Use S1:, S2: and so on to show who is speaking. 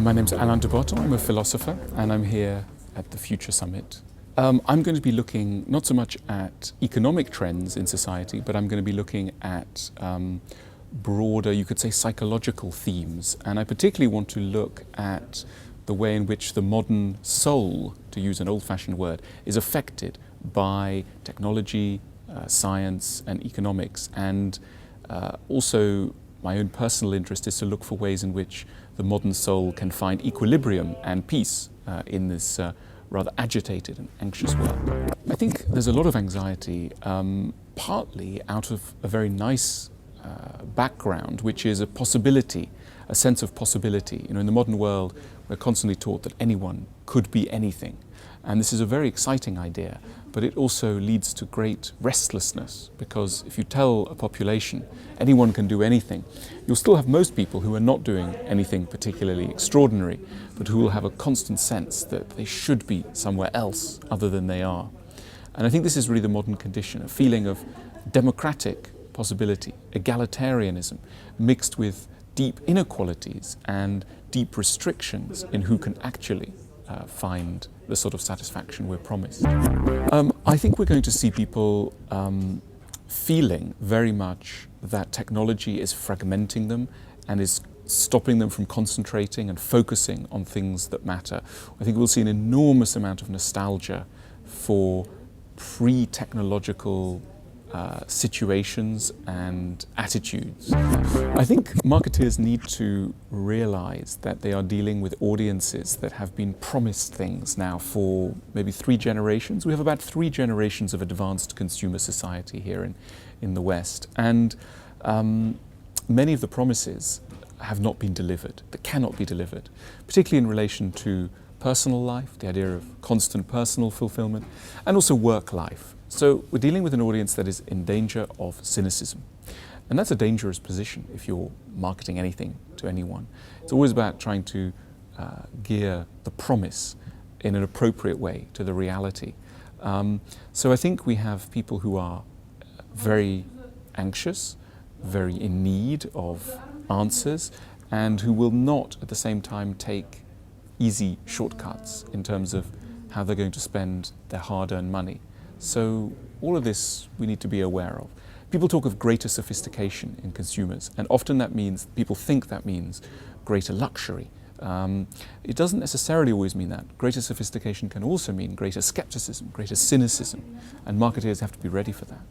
S1: My name's Alain de Botton. I'm a philosopher and I'm here at the Future Summit. I'm going to be looking not so much at economic trends in society, but I'm going to be looking at broader, you could say, psychological themes. And I particularly want to look at the way in which the modern soul, to use an old-fashioned word, is affected by technology, science and economics. And also my own personal interest is to look for ways in which the modern soul can find equilibrium and peace in this rather agitated and anxious world. I think there's a lot of anxiety, partly out of a very nice background, which is a possibility, a sense of possibility. You know, in the modern world, we're constantly taught that anyone could be anything. And this is a very exciting idea, but it also leads to great restlessness, because if you tell a population anyone can do anything, you'll still have most people who are not doing anything particularly extraordinary, but who will have a constant sense that they should be somewhere else other than they are. And I think this is really the modern condition, a feeling of democratic possibility, egalitarianism, mixed with deep inequalities and deep restrictions in who can actually find the sort of satisfaction we're promised. I think we're going to see people feeling very much that technology is fragmenting them and is stopping them from concentrating and focusing on things that matter. I think we'll see an enormous amount of nostalgia for pre-technological situations and attitudes. I think marketeers need to realize that they are dealing with audiences that have been promised things now for maybe 3 generations. We have about 3 generations of advanced consumer society here in the West. And many of the promises have not been delivered, that cannot be delivered, particularly in relation to personal life, the idea of constant personal fulfillment, and also work life. So we're dealing with an audience that is in danger of cynicism. And that's a dangerous position if you're marketing anything to anyone. It's always about trying to gear the promise in an appropriate way to the reality. So I think we have people who are very anxious, very in need of answers, and who will not at the same time take easy shortcuts in terms of how they're going to spend their hard-earned money. So all of this we need to be aware of. People talk of greater sophistication in consumers, and often that means, people think that means greater luxury. It doesn't necessarily always mean that. Greater sophistication can also mean greater skepticism, greater cynicism, and marketeers have to be ready for that.